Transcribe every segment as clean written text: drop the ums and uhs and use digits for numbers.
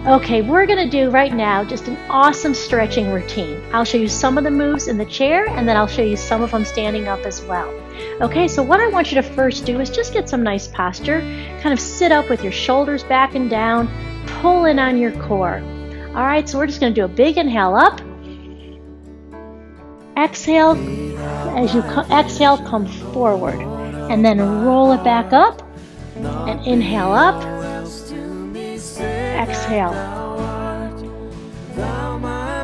Okay, we're gonna do right now just an awesome stretching routine. I'll show you some of the moves in the chair, and then I'll show you some of them standing up as well. Okay, so what I want you to first do is just get some nice posture. Kind of sit up with your shoulders back and down, pull in on your core. All right, so we're just gonna do a big inhale up. Exhale, as you exhale, come forward, and then roll it back up, and inhale up. Exhale.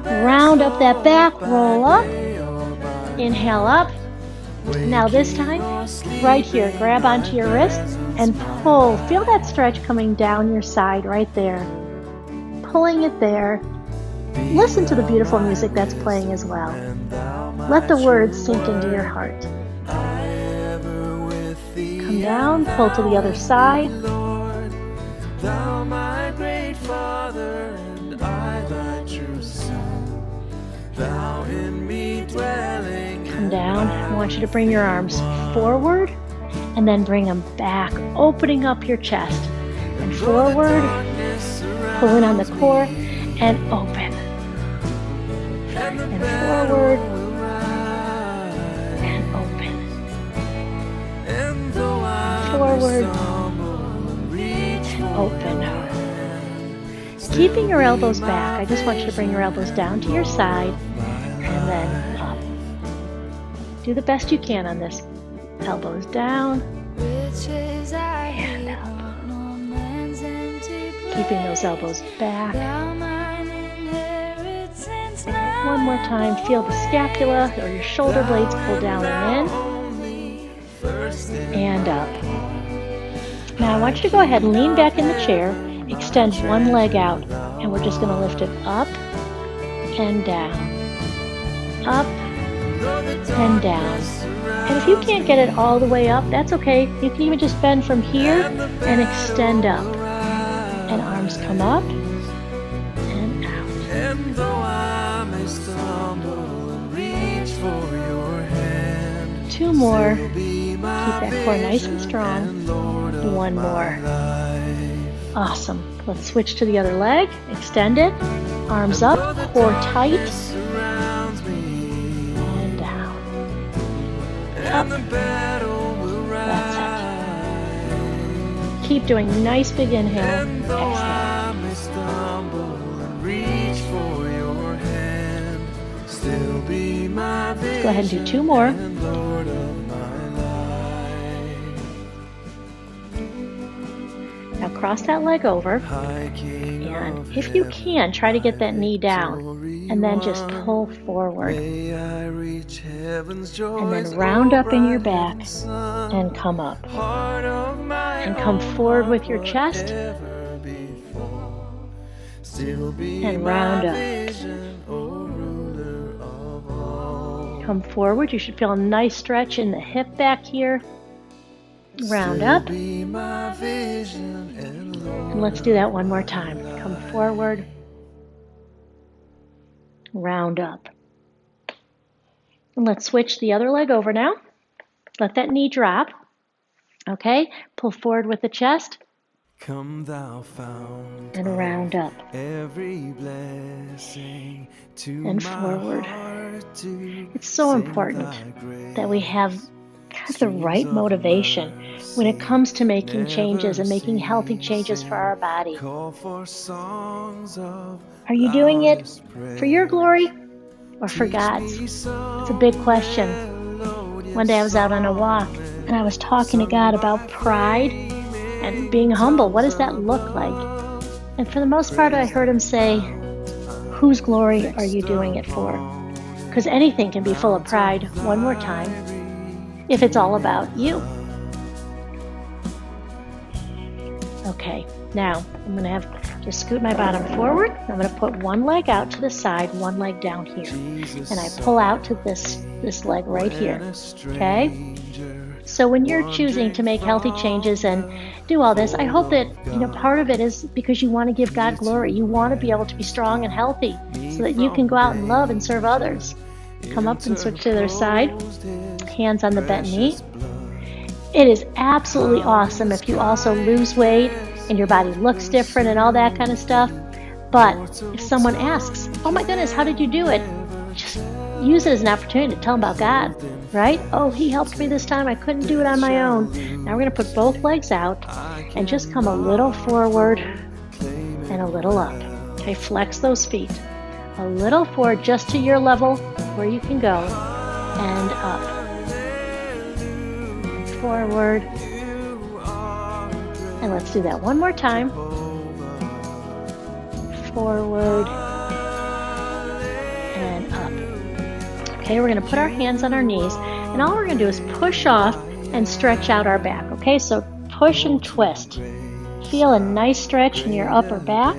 Round up that back, roll up, inhale up. Now this time, right here, grab onto your wrist and pull. Feel that stretch coming down your side right there. Pulling it there. Listen to the beautiful music that's playing as well. Let the words sink into your heart. Come down, pull to the other side. Thou my great Father, and I thy true Son, thou in me dwelling. Come down. I want you to bring your arms forward and then bring them back, opening up your chest. And forward, pull in on the core and open. And forward and open. Forward. Open. Keeping your elbows back, I just want you to bring your elbows down to your side and then up. Do the best you can on this. Elbows down and up. Keeping those elbows back. One more time, feel the scapula or your shoulder blades pull down and in and up. Now I want you to go ahead and lean back in the chair, extend one leg out, and we're just going to lift it up and down, up and down. And if you can't get it all the way up, that's okay. You can even just bend from here and extend up. And arms come up and out. And though I may stumble and reach for your hand, 2 more. Keep that core nice and strong. 1 more. Awesome. Let's switch to the other leg. Extend it. Arms up. Core tight. And down. Up. That's it. Keep doing nice big inhale. Exhale. Let's go ahead and do 2 more. Now cross that leg over, and if you can, try to get that knee down, and then just pull forward. And then round up in your back, and come up. And come forward with your chest, and round up. Come forward, you should feel a nice stretch in the hip back here. Round up. And let's do that one more time. Come forward. Round up. And let's switch the other leg over now. Let that knee drop. Okay? Pull forward with the chest. Come thou fount and round up. Every blessing to and forward. It's so important that we have the right motivation when it comes to making changes and making healthy changes for our body. Are you doing it for your glory or for God's? It's a big question. One day I was out on a walk and I was talking to God about pride and being humble. What does that look like? And for the most part, I heard him say, whose glory are you doing it for? Because anything can be full of pride. One more time. If it's all about you. Okay, now I'm going to have just scoot my bottom forward. I'm going to put one leg out to the side, one leg down here. And I pull out to this leg right here. Okay? So when you're choosing to make healthy changes and do all this, I hope that part of it is because you want to give God glory. You want to be able to be strong and healthy so that you can go out and love and serve others. Come up and switch to the other side. Hands on the bent knee. It is absolutely awesome if you also lose weight and your body looks different and all that kind of stuff. But if someone asks, oh my goodness, how did you do it? Just use it as an opportunity to tell them about God, right? Oh, he helped me this time. I couldn't do it on my own. Now we're going to put both legs out and just come a little forward and a little up. Okay, flex those feet. A little forward just to your level where you can go, and up. And forward. And let's do that one more time. Forward and up. Okay, we're going to put our hands on our knees, and all we're going to do is push off and stretch out our back. Okay, so push and twist. Feel a nice stretch in your upper back.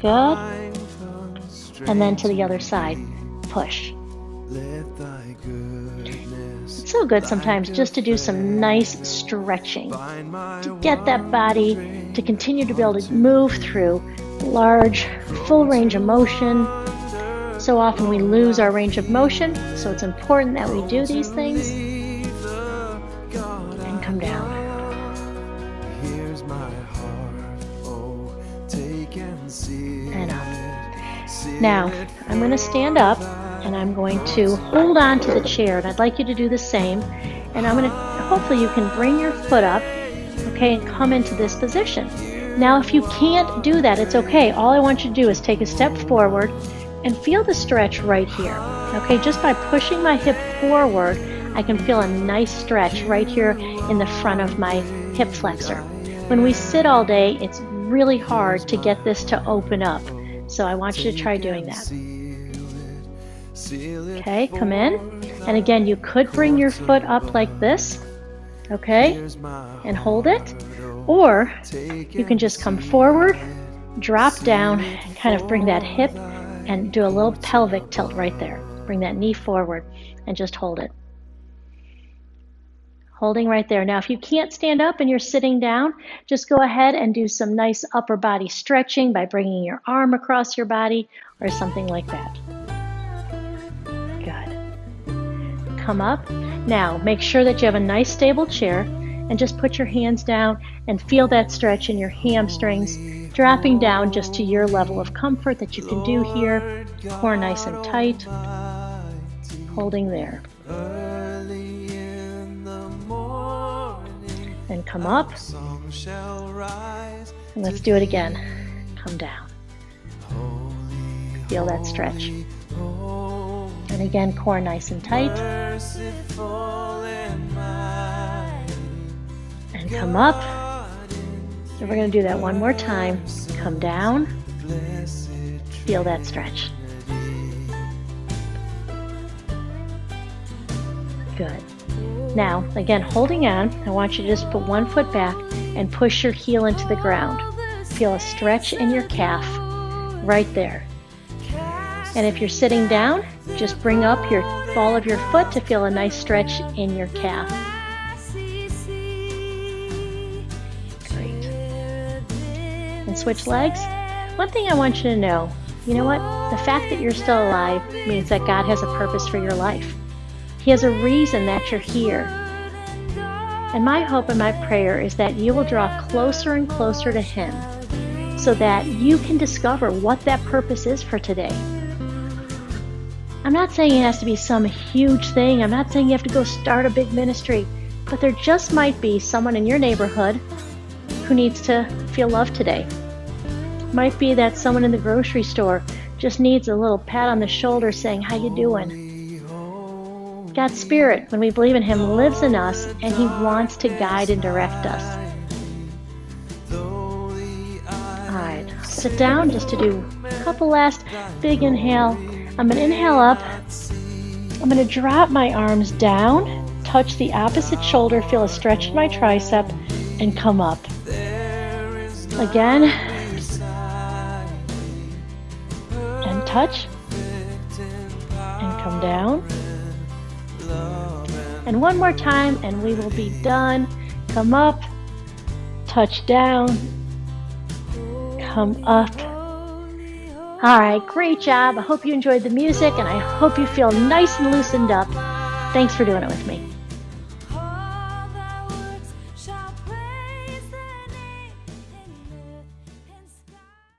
Good. And then to the other side, push. It's so good sometimes just to do some nice stretching, to get that body to continue to be able to move through large, full range of motion. So often we lose our range of motion, so it's important that we do these things. And come down. And up. Now, I'm going to stand up and I'm going to hold on to the chair, and I'd like you to do the same. And I'm going to, hopefully you can bring your foot up, okay, and come into this position. Now, if you can't do that, it's okay. All I want you to do is take a step forward and feel the stretch right here. Okay, just by pushing my hip forward, I can feel a nice stretch right here in the front of my hip flexor. When we sit all day, it's really hard to get this to open up. So I want you to try doing that. Okay, come in. And again, you could bring your foot up like this, okay, and hold it. Or you can just come forward, drop down, and kind of bring that hip and do a little pelvic tilt right there. Bring that knee forward and just hold it. Holding right there. Now, if you can't stand up and you're sitting down, just go ahead and do some nice upper body stretching by bringing your arm across your body or something like that. Good. Come up. Now, make sure that you have a nice stable chair and just put your hands down and feel that stretch in your hamstrings, dropping down just to your level of comfort that you can do here. Core nice and tight. Holding there. And come up, and let's do it again. Come down. Feel that stretch. And again, core nice and tight. And come up. And we're going to do that one more time. Come down. Feel that stretch. Good. Now, again, holding on, I want you to just put one foot back and push your heel into the ground. Feel a stretch in your calf right there. And if you're sitting down, just bring up your ball of your foot to feel a nice stretch in your calf. Great. And switch legs. One thing I want you to know, you know what? The fact that you're still alive means that God has a purpose for your life. He has a reason that you're here. And my hope and my prayer is that you will draw closer and closer to Him so that you can discover what that purpose is for today. I'm not saying it has to be some huge thing. I'm not saying you have to go start a big ministry. But there just might be someone in your neighborhood who needs to feel loved today. It might be that someone in the grocery store just needs a little pat on the shoulder saying, "How you doing?" God's Spirit, when we believe in Him, lives in us, and He wants to guide and direct us. All right, sit down just to do a couple last big inhale. I'm going to inhale up. I'm going to drop my arms down, touch the opposite shoulder, feel a stretch in my tricep, and come up. Again. And touch. And come down. And one more time, and we will be done. Come up, touch down, come up. All right, great job. I hope you enjoyed the music, and I hope you feel nice and loosened up. Thanks for doing it with me.